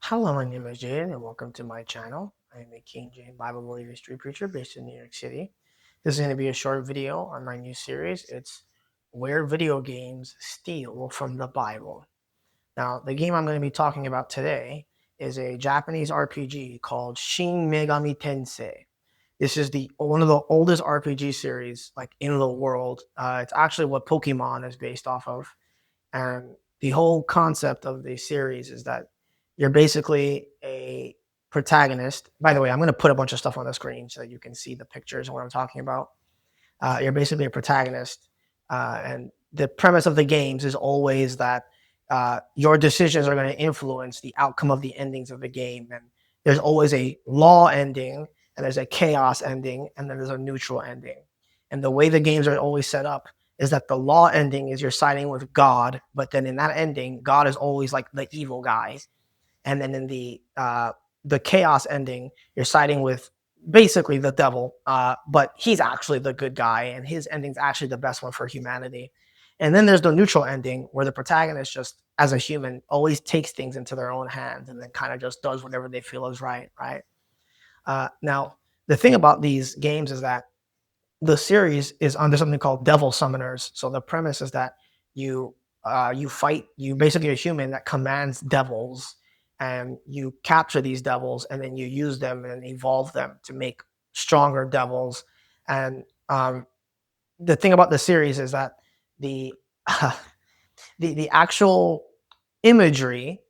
Hello, my name is Jade, and welcome to my channel. I am a King James Bible Believer street preacher based in New York City. This is going to be a short video on my new series. It's Where Video Games Steal from the Bible. Now, the game I'm going to be talking about today is a Japanese RPG called Shin Megami Tensei. This is the one of the oldest RPG series like in the world. It's actually what Pokemon is based off of, and the whole concept of the series is that you're basically a protagonist. By the way, I'm going to put a bunch of stuff on the screen so that you can see the pictures of what I'm talking about. You're basically a protagonist, and the premise of the games is always that your decisions are going to influence the outcome of the endings of the game. And there's always a law ending, and there's a chaos ending, and then there's a neutral ending. And the way the games are always set up is that the law ending is you're siding with God, but then in that ending, God is always like the evil guy. And then in the chaos ending, you're siding with basically the devil, but he's actually the good guy, and his ending's actually the best one for humanity. And then there's the neutral ending where the protagonist just, as a human, always takes things into their own hands and then kind of just does whatever they feel is right, right? Now, the thing about these games is that the series is under something called devil summoners. So the premise is that you fight, you basically a human that commands devils, and you capture these devils, and then you use them and evolve them to make stronger devils. And the thing about the series is that the the actual imagery,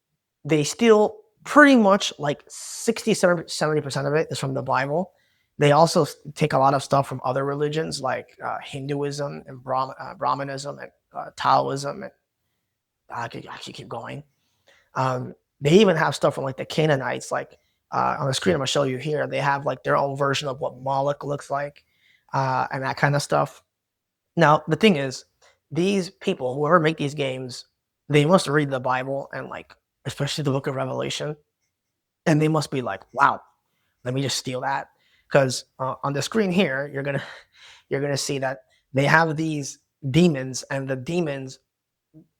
they steal pretty much like 70% of it is from the Bible. They also take a lot of stuff from other religions like Hinduism and Brahmanism and Taoism, and I could actually keep going. They even have stuff from like the Canaanites, like on the screen I'm gonna show you here. They have like their own version of what Moloch looks like, and that kind of stuff. Now the thing is, these people, whoever make these games, they must read the Bible and like especially the Book of Revelation, and they must be like, wow, let me just steal that. Because on the screen here, you're gonna see that they have these demons, and the demons,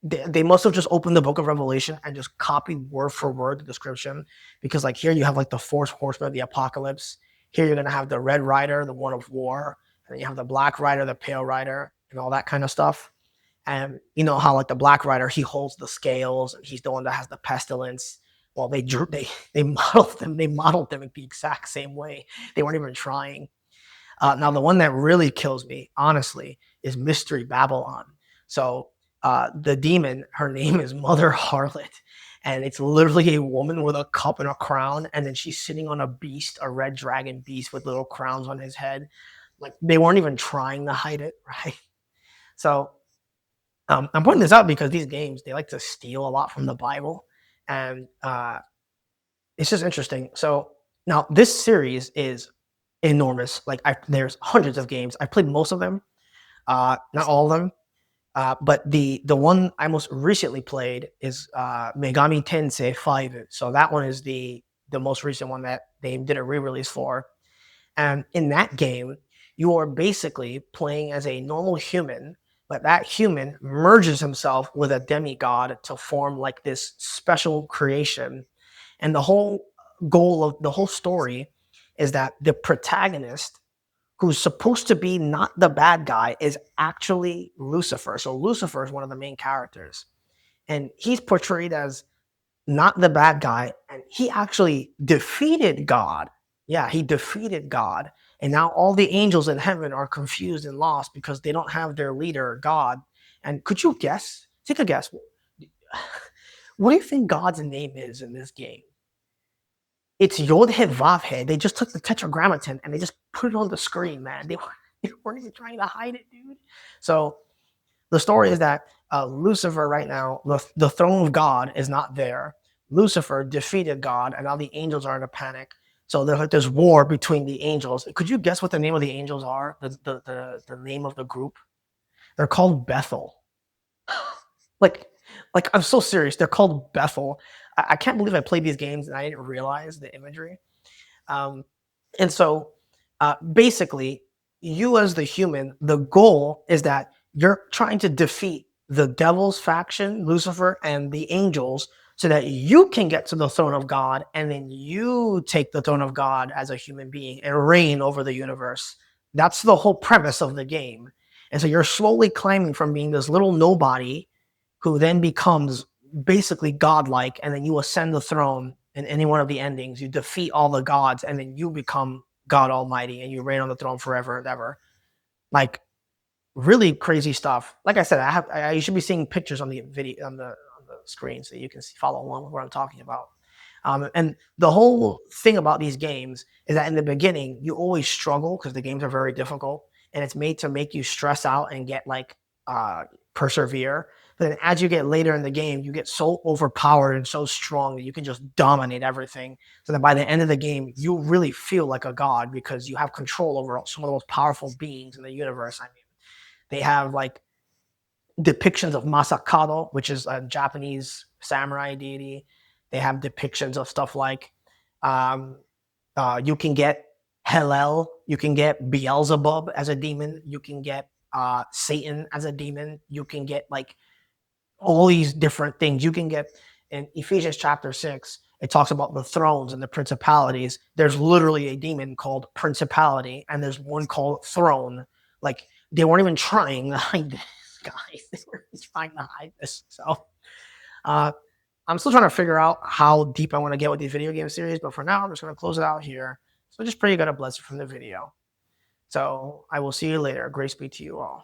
they must have just opened the Book of Revelation and just copied word for word the description. Because like here you have like the four horsemen of the apocalypse. Here you're gonna have the red rider, the one of war, and then you have the black rider, the pale rider, and all that kind of stuff. And you know how like the black rider, he holds the scales and he's the one that has the pestilence. Well, they modeled them in the exact same way. They weren't even trying. Now the one that really kills me, honestly, is Mystery Babylon. So the demon, her name is Mother Harlot, and it's literally a woman with a cup and a crown, and then she's sitting on a beast, a red dragon beast with little crowns on his head. Like they weren't even trying to hide it, right? So I'm pointing this out because these games, they like to steal a lot from the Bible, and it's just interesting. So now this series is enormous. Like there's hundreds of games. I played most of them, not all of them, but the one I most recently played is Megami Tensei 5. So that one is the most recent one that they did a re-release for. And in that game, you are basically playing as a normal human, but that human merges himself with a demigod to form like this special creation. And the whole goal of the whole story is that the protagonist, who's supposed to be not the bad guy, is actually Lucifer. So Lucifer is one of the main characters, and he's portrayed as not the bad guy, and he actually defeated God. Yeah, he defeated God. And now all the angels in heaven are confused and lost because they don't have their leader, God. And could you guess? Take a guess. What do you think God's name is in this game? It's Yod He Vav He. They just took the tetragrammaton and they just put it on the screen, man. They weren't even trying to hide it, dude. So the story is that Lucifer right now, the throne of God is not there. Lucifer defeated God, and now the angels are in a panic. So there's like this war between the angels. Could you guess what the name of the angels are? The name of the group? They're called Bethel. like like I'm so serious. They're called Bethel. I can't believe I played these games and I didn't realize the imagery. Um, and so basically, you as the human, the goal is that you're trying to defeat the devil's faction, Lucifer, and the angels, so that you can get to the throne of God, and then you take the throne of God as a human being and reign over the universe. That's the whole premise of the game. And so you're slowly climbing from being this little nobody who then becomes basically godlike, and then you ascend the throne in any one of the endings. You defeat all the gods, and then you become God Almighty, and you reign on the throne forever and ever. Like, really crazy stuff. Like I said, you should be seeing pictures on the video on the screen so you can follow along with what I'm talking about. And the whole thing about these games is that in the beginning you always struggle because the games are very difficult, and it's made to make you stress out and get like persevere. But then as you get later in the game, you get so overpowered and so strong that you can just dominate everything. So that by the end of the game, you really feel like a god because you have control over some of the most powerful beings in the universe. I mean, they have like depictions of Masakado, which is a Japanese samurai deity. They have depictions of stuff like you can get Hellel, you can get Beelzebub as a demon, you can get Satan as a demon, you can get like all these different things. You can get in Ephesians chapter 6, it talks about the thrones and the principalities. There's literally a demon called principality, and there's one called throne. Like, they weren't even trying to hide this, guys. They were trying to hide this. So I'm still trying to figure out how deep I want to get with the video game series, but for now, I'm just going to close it out here. So just pray you got a blessing from the video. So I will see you later. Grace be to you all.